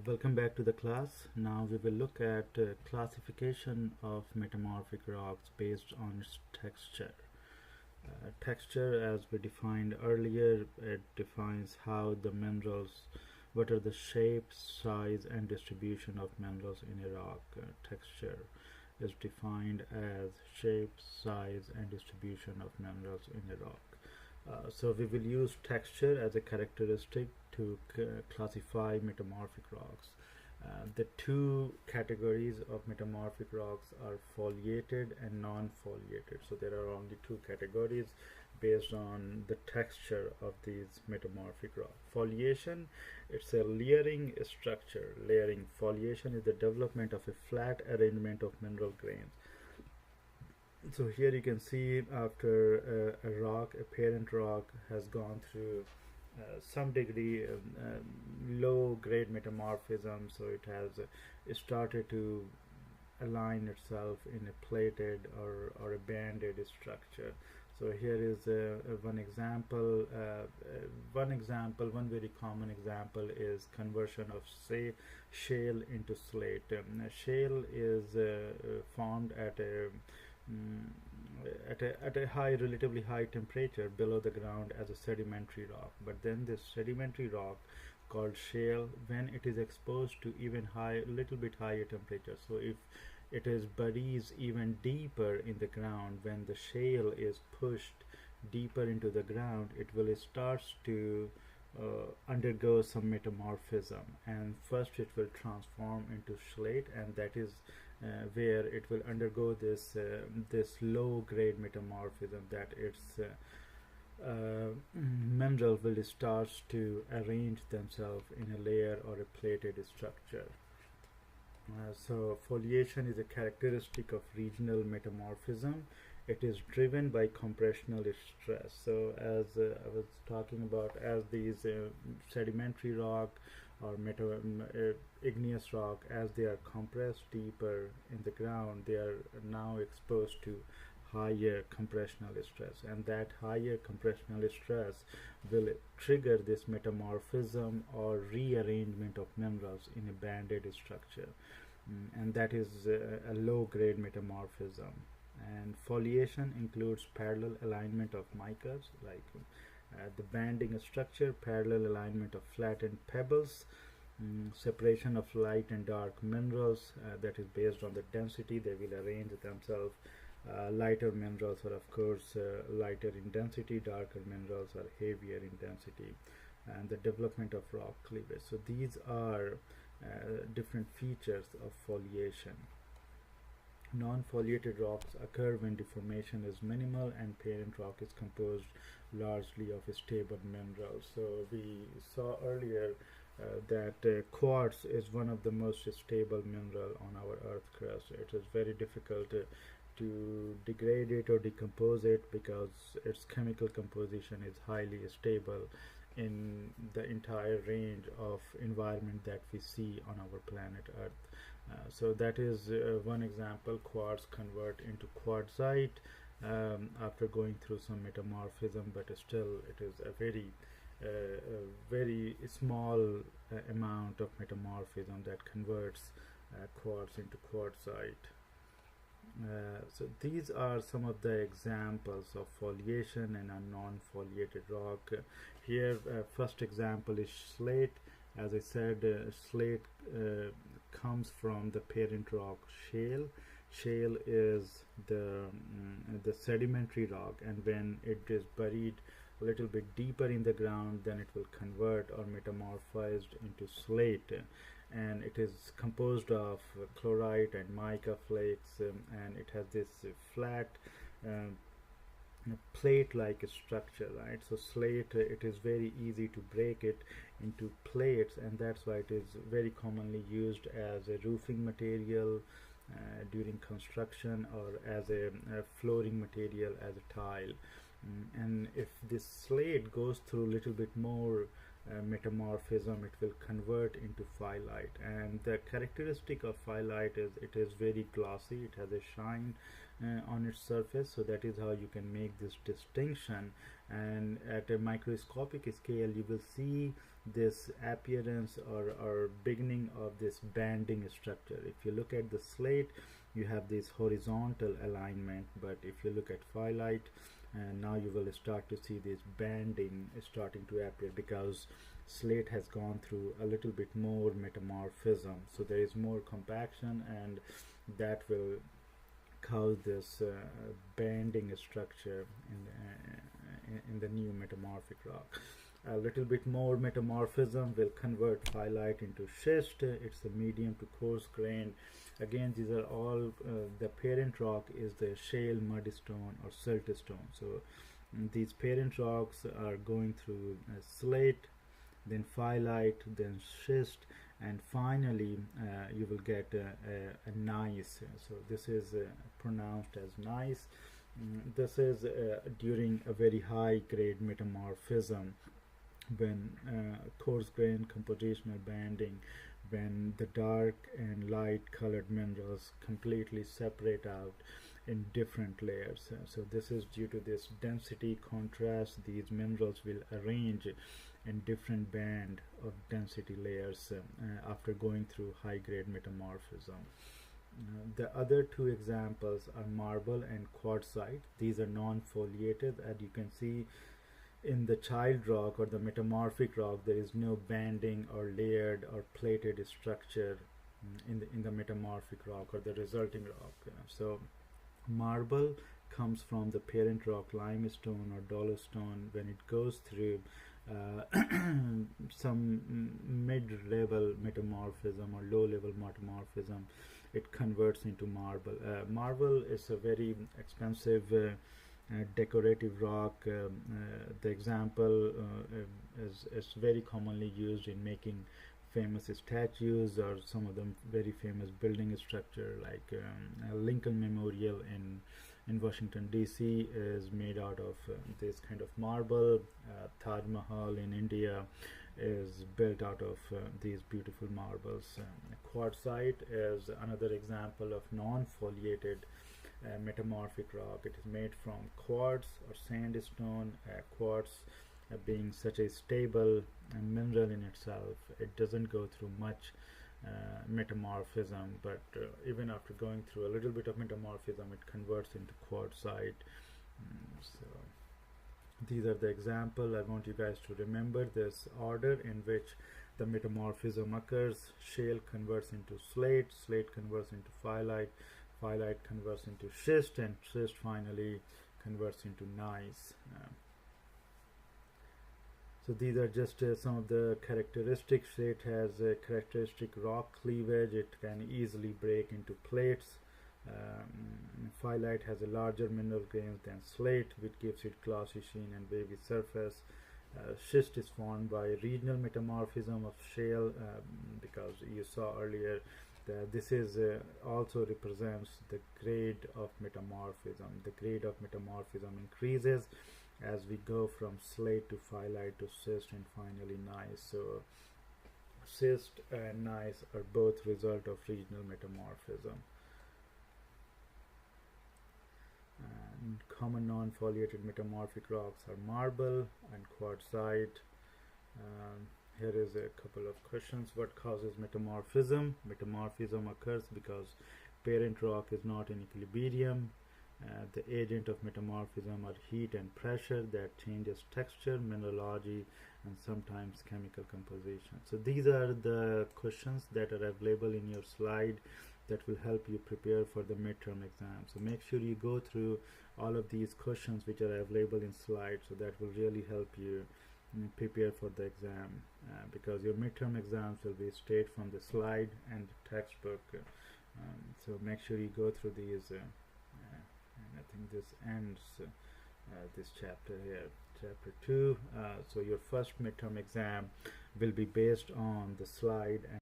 Welcome back to the class. Now we will look at classification of metamorphic rocks based on its texture. Texture, as we defined earlier, it defines how the minerals, what are the shape, size, and distribution of minerals in a rock. Texture is defined as shape, size, and distribution of minerals in a rock. So we will use texture as a characteristic to classify metamorphic rocks. The two categories of metamorphic rocks are foliated and non-foliated. So there are only two categories based on the texture of these metamorphic rocks. Foliation, it's a layering structure. Layering foliation is the development of a flat arrangement of mineral grains. So here you can see after a rock, a parent rock has gone through some degree low grade metamorphism, so it has started to align itself in a plated or a banded structure. So here is one example. One very common example is conversion of, say, shale into slate. Shale is formed at a relatively high temperature below the ground as a sedimentary rock. But then this sedimentary rock called shale, when it is exposed to even little bit higher temperature, so if it is buried even deeper in the ground, when the shale is pushed deeper into the ground, it will start to undergo some metamorphism, and first it will transform into slate, and that is where it will undergo this low grade metamorphism, that its mineral will start to arrange themselves in a layer or a plated structure. So foliation is a characteristic of regional metamorphism. It is driven by compressional stress. So as I was talking about, as these sedimentary rock or igneous rock, as they are compressed deeper in the ground, they are now exposed to higher compressional stress, and that higher compressional stress will trigger this metamorphism or rearrangement of minerals in a banded structure, and that is a low grade metamorphism. And foliation includes parallel alignment of micas, like the banding structure, parallel alignment of flattened pebbles, separation of light and dark minerals, that is based on the density. They will arrange themselves. Lighter minerals are of course lighter in density, darker minerals are heavier in density, and the development of rock cleavage. So these are different features of foliation. Non-foliated rocks occur when deformation is minimal and parent rock is composed largely of stable minerals. So we saw earlier that quartz is one of the most stable mineral on our earth crust. It is very difficult to degrade it or decompose it because its chemical composition is highly stable in the entire range of environment that we see on our planet Earth. So that is one example. Quartz convert into quartzite after going through some metamorphism, but still it is a very small amount of metamorphism that converts quartz into quartzite. So these are some of the examples of foliation and a non-foliated rock. Here first example is slate. As I said, slate comes from the parent rock shale. Shale is the sedimentary rock, and when it is buried a little bit deeper in the ground, then it will convert or metamorphized into slate, and it is composed of chlorite and mica flakes, and it has this flat plate-like structure, right? So slate, it is very easy to break it into plates, and that's why it is very commonly used as a roofing material during construction, or as a flooring material, as a tile. And if this slate goes through a little bit more metamorphism, it will convert into phyllite, and the characteristic of phyllite is it is very glossy. It has a shine on its surface, so that is how you can make this distinction. And at a microscopic scale, you will see this appearance or beginning of this banding structure. If you look at the slate, you have this horizontal alignment, but if you look at Foliate, now you will start to see this banding starting to appear because slate has gone through a little bit more metamorphism, so there is more compaction, and that will cause this banding structure in the new metamorphic rock. A little bit more metamorphism will convert Foliate into schist. It's a medium to coarse grained. Again, these are all the parent rock is the shale mudstone or siltstone. So these parent rocks are going through slate, then Foliate, then schist, and finally you will get a gneiss. So this is pronounced as gneiss. This is during a very high grade metamorphism, when coarse grain compositional banding, when the dark and light colored minerals completely separate out in different layers. So this is due to this density contrast. These minerals will arrange in different band of density layers after going through high grade metamorphism. The other two examples are marble and quartzite. These are non-foliated, and you can see in the child rock or the metamorphic rock there is no banding or layered or plated structure in the metamorphic rock or the resulting rock. So marble comes from the parent rock limestone or dolostone. When it goes through some mid-level metamorphism or low-level metamorphism, it converts into marble. Marble is a very expensive decorative rock. The example is very commonly used in making famous statues or some of them very famous building structure, like Lincoln Memorial in Washington DC is made out of this kind of marble. Taj Mahal in India is built out of these beautiful marbles. Quartzite is another example of non-foliated metamorphic rock. It is made from quartz or sandstone. Quartz being such a stable mineral in itself, it doesn't go through much metamorphism, but even after going through a little bit of metamorphism, it converts into quartzite. So these are the example. I want you guys to remember this order in which the metamorphism occurs. Shale converts into slate, slate converts into Foliate, Foliate converts into schist, and schist finally converts into gneiss. So these are just some of the characteristics. It has a characteristic rock cleavage. It can easily break into plates. Foliate has a larger mineral grains than slate, which gives it glossy sheen and wavy surface. Schist is formed by regional metamorphism of shale, because you saw earlier that this is also represents the grade of metamorphism. The grade of metamorphism increases as we go from slate to Foliate to schist and finally gneiss. So schist and gneiss are both result of regional metamorphism. And common non-foliated metamorphic rocks are marble and quartzite. Here is a couple of questions. What causes metamorphism? Metamorphism occurs because parent rock is not in equilibrium. The agent of metamorphism are heat and pressure that changes texture, mineralogy, and sometimes chemical composition. So these are the questions that are available in your slide that will help you prepare for the midterm exam. So make sure you go through all of these questions which are available in slides, so that will really help you prepare for the exam, because your midterm exams will be straight from the slide and the textbook. So make sure you go through these. And I think this ends this chapter here, chapter 2. So your first midterm exam will be based on the slide and